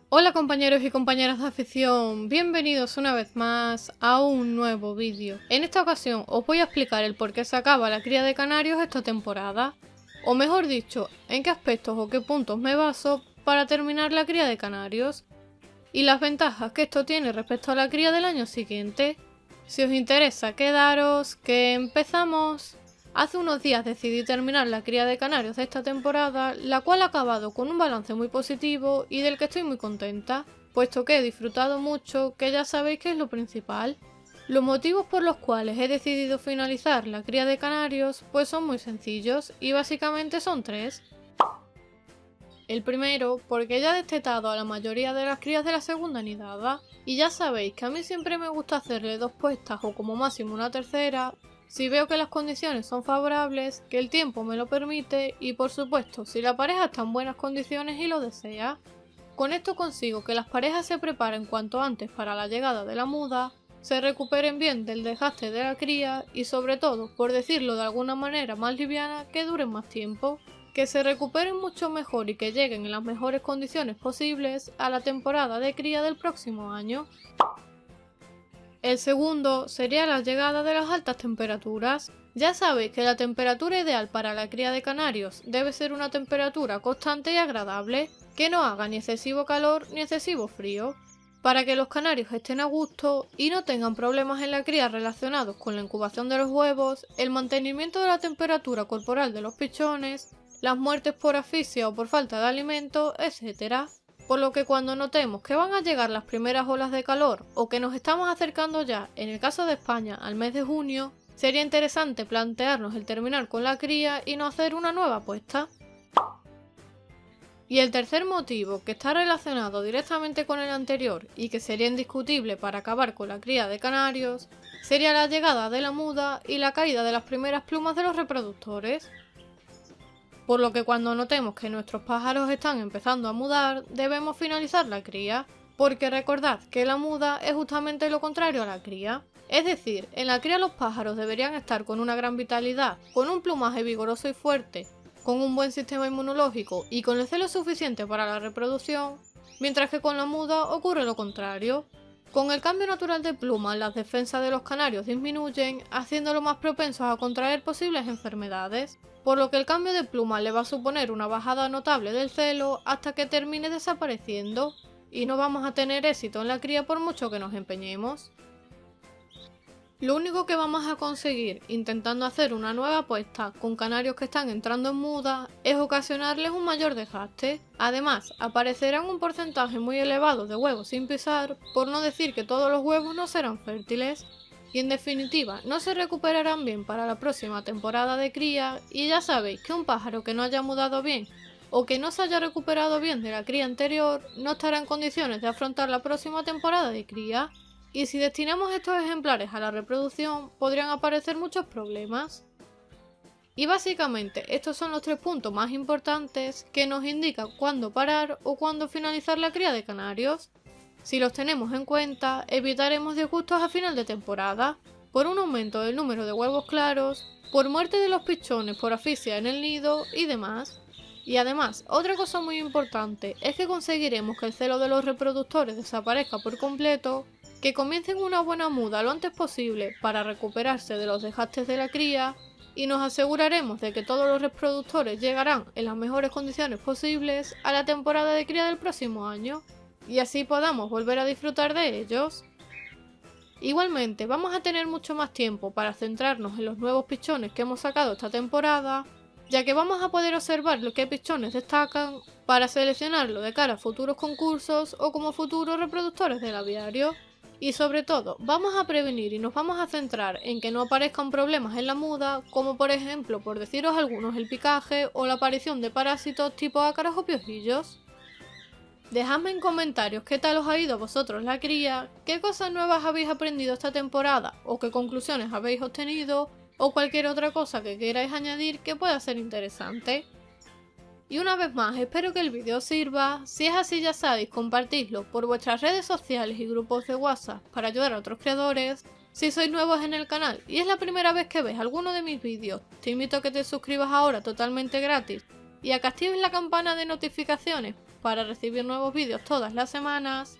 Hola compañeros y compañeras de afición, bienvenidos una vez más a un nuevo vídeo. En esta ocasión os voy a explicar el por qué se acaba la cría de canarios esta temporada, o mejor dicho, en qué aspectos o qué puntos me baso para terminar la cría de canarios, y las ventajas que esto tiene respecto a la cría del año siguiente. Si os interesa, quedaros que empezamos. Hace unos días decidí terminar la cría de canarios de esta temporada, la cual ha acabado con un balance muy positivo y del que estoy muy contenta, puesto que he disfrutado mucho, que ya sabéis que es lo principal. Los motivos por los cuales he decidido finalizar la cría de canarios pues son muy sencillos y básicamente son tres. El primero, porque ya he destetado a la mayoría de las crías de la segunda nidada, y ya sabéis que a mí siempre me gusta hacerle dos puestas o como máximo una tercera, si veo que las condiciones son favorables, que el tiempo me lo permite y por supuesto si la pareja está en buenas condiciones y lo desea. Con esto consigo que las parejas se preparen cuanto antes para la llegada de la muda, se recuperen bien del desgaste de la cría y sobre todo, por decirlo de alguna manera más liviana, que duren más tiempo, que se recuperen mucho mejor y que lleguen en las mejores condiciones posibles a la temporada de cría del próximo año. El segundo sería la llegada de las altas temperaturas. Ya sabéis que la temperatura ideal para la cría de canarios debe ser una temperatura constante y agradable, que no haga ni excesivo calor ni excesivo frío, para que los canarios estén a gusto y no tengan problemas en la cría relacionados con la incubación de los huevos, el mantenimiento de la temperatura corporal de los pichones, las muertes por asfixia o por falta de alimento, etc. Por lo que cuando notemos que van a llegar las primeras olas de calor o que nos estamos acercando ya, en el caso de España, al mes de junio, sería interesante plantearnos el terminar con la cría y no hacer una nueva puesta. Y el tercer motivo, que está relacionado directamente con el anterior y que sería indiscutible para acabar con la cría de canarios, sería la llegada de la muda y la caída de las primeras plumas de los reproductores. Por lo que cuando notemos que nuestros pájaros están empezando a mudar, debemos finalizar la cría, porque recordad que la muda es justamente lo contrario a la cría. Es decir, en la cría los pájaros deberían estar con una gran vitalidad, con un plumaje vigoroso y fuerte, con un buen sistema inmunológico y con el celo suficiente para la reproducción, mientras que con la muda ocurre lo contrario. Con el cambio natural de pluma, las defensas de los canarios disminuyen, haciéndolos más propensos a contraer posibles enfermedades, por lo que el cambio de pluma le va a suponer una bajada notable del celo hasta que termine desapareciendo, y no vamos a tener éxito en la cría por mucho que nos empeñemos. Lo único que vamos a conseguir intentando hacer una nueva puesta con canarios que están entrando en muda es ocasionarles un mayor desgaste. Además, aparecerán un porcentaje muy elevado de huevos sin pisar, por no decir que todos los huevos no serán fértiles, y en definitiva no se recuperarán bien para la próxima temporada de cría, y ya sabéis que un pájaro que no haya mudado bien o que no se haya recuperado bien de la cría anterior no estará en condiciones de afrontar la próxima temporada de cría. Y si destinamos estos ejemplares a la reproducción, podrían aparecer muchos problemas. Y básicamente estos son los tres puntos más importantes que nos indican cuándo parar o cuándo finalizar la cría de canarios. Si los tenemos en cuenta, evitaremos disgustos a final de temporada, por un aumento del número de huevos claros, por muerte de los pichones por asfixia en el nido y demás. Y además, otra cosa muy importante es que conseguiremos que el celo de los reproductores desaparezca por completo, que comiencen una buena muda lo antes posible para recuperarse de los desgastes de la cría, y nos aseguraremos de que todos los reproductores llegarán en las mejores condiciones posibles a la temporada de cría del próximo año, y así podamos volver a disfrutar de ellos. Igualmente, vamos a tener mucho más tiempo para centrarnos en los nuevos pichones que hemos sacado esta temporada, ya que vamos a poder observar lo que pichones destacan para seleccionarlo de cara a futuros concursos o como futuros reproductores del aviario. Y sobre todo, vamos a prevenir y nos vamos a centrar en que no aparezcan problemas en la muda, como por ejemplo, por deciros algunos, el picaje o la aparición de parásitos tipo ácaros o piojillos. Dejadme en comentarios qué tal os ha ido a vosotros la cría, qué cosas nuevas habéis aprendido esta temporada o qué conclusiones habéis obtenido, o cualquier otra cosa que queráis añadir que pueda ser interesante. Y una vez más, espero que el vídeo os sirva. Si es así, ya sabéis, compartidlo por vuestras redes sociales y grupos de WhatsApp para ayudar a otros creadores. Si sois nuevos en el canal y es la primera vez que ves alguno de mis vídeos, te invito a que te suscribas ahora totalmente gratis y a que actives la campana de notificaciones para recibir nuevos vídeos todas las semanas.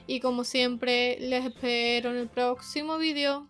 Y como siempre, les espero en el próximo vídeo.